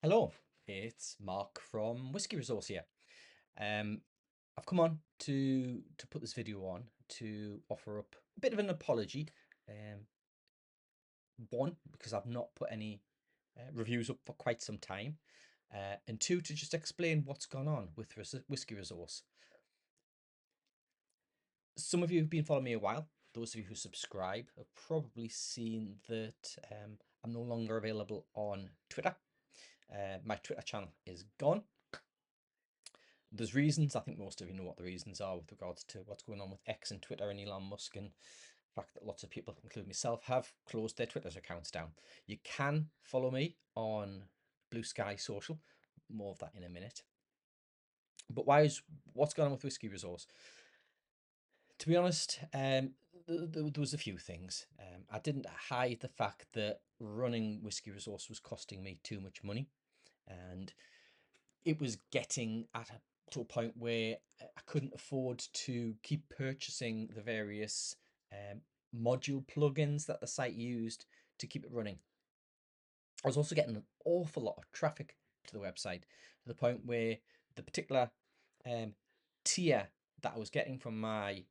Hello, it's Mark from Whisky Resource here. Um, I've come on to put this video on to offer up a bit of an apology. Um, One, because I've not put any reviews up for quite some time, and two, to just explain what's gone on with Whisky Resource. Some of you who've been following me a while, those of you who subscribe, have probably seen that I'm no longer available on Twitter. My Twitter channel is gone. There's reasons. I think most of you know what the reasons are with regards to what's going on with X and Twitter and Elon Musk, and the fact that lots of people, including myself, have closed their Twitter accounts down. You can follow me on Blue Sky Social. More of that in a minute. But what's going on with Whisky Resource? To be honest, there was a few things. I didn't hide the fact that running Whisky Resource was costing me too much money, and it was getting to a point where I couldn't afford to keep purchasing the various module plugins that the site used to keep it running. I was also getting an awful lot of traffic to the website to the point where the particular um, tier that I was getting from my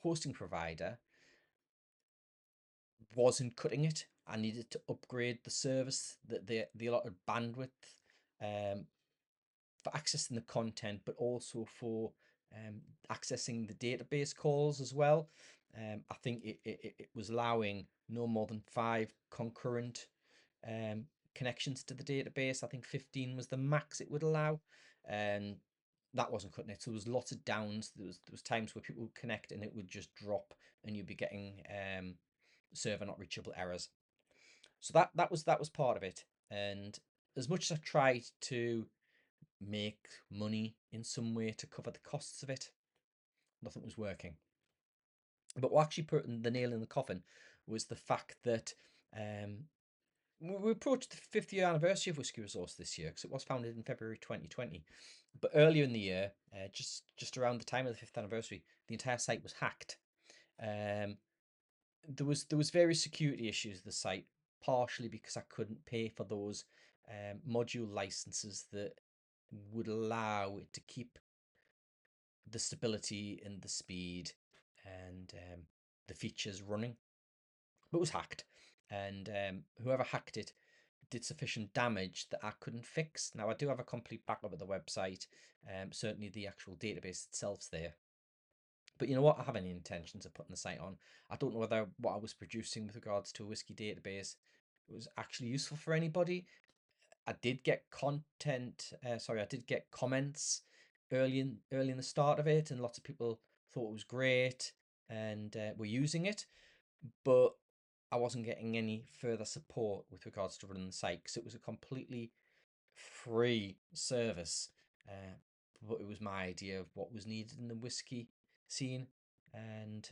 hosting provider wasn't cutting it. I needed to upgrade the service, that the allotted bandwidth, um, for accessing the content, but also for accessing the database calls as well. I think it was allowing no more than 5 concurrent connections to the database. I think 15 was the max it would allow, and that wasn't cutting it. So there was lots of downs. There was times where people would connect and it would just drop, and you'd be getting server not reachable errors. So that was part of it. And as much as I tried to make money in some way to cover the costs of it, nothing was working. But what actually put the nail in the coffin was the fact that we approached the 50th year anniversary of Whisky Resource this year, because it was founded in February 2020. But earlier in the year, just around the time of the 5th anniversary, the entire site was hacked. Um, there was various security issues with the site, partially because I couldn't pay for those module licenses that would allow it to keep the stability and the speed and the features running. But it was hacked, and whoever hacked it did sufficient damage that I couldn't fix. Now, I do have a complete backup of the website. Certainly the actual database itself's there. But you know what? I have any intentions of putting the site on. I don't know whether what I was producing with regards to a whiskey database was actually useful for anybody. I did get I did get comments early in the start of it, and lots of people thought it was great and were using it, but I wasn't getting any further support with regards to running the site, because it was a completely free service. But it was my idea of what was needed in the whiskey scene, and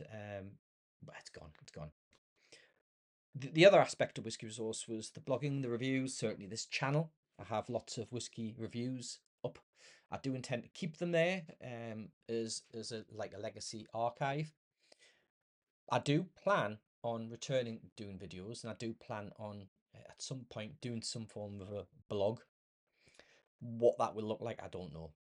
but it's gone. It's gone. The other aspect of Whisky Resource was the blogging, the reviews. Certainly, this channel, I have lots of whiskey reviews up. I do intend to keep them there as a like a legacy archive. I do plan on returning doing videos, and I do plan on at some point doing some form of a blog. What that will look like, I don't know.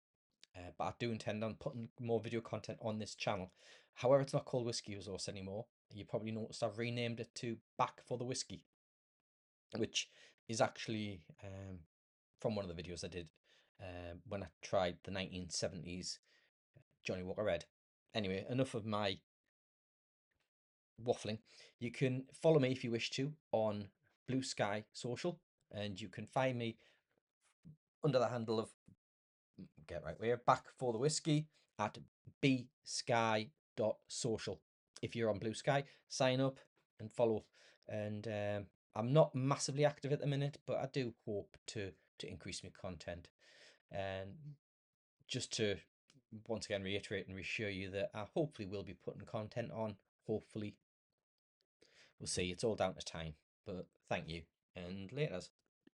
But I do intend on putting more video content on this channel. However, it's not called Whisky Resource anymore. You probably noticed I've renamed it to Back for the Whiskey, which is actually from one of the videos I did when I tried the 1970s Johnny Walker Red. Anyway, enough of my waffling. You can follow me if you wish to on Blue Sky Social, and you can find me under the handle of, get right, we're Back for the Whiskey at bsky.social. If you're on Blue Sky, sign up and follow. And I'm not massively active at the minute, but I do hope to increase my content. And just to once again reiterate and reassure you that I hopefully will be putting content on. Hopefully, we'll see. It's all down to time. But thank you, and later.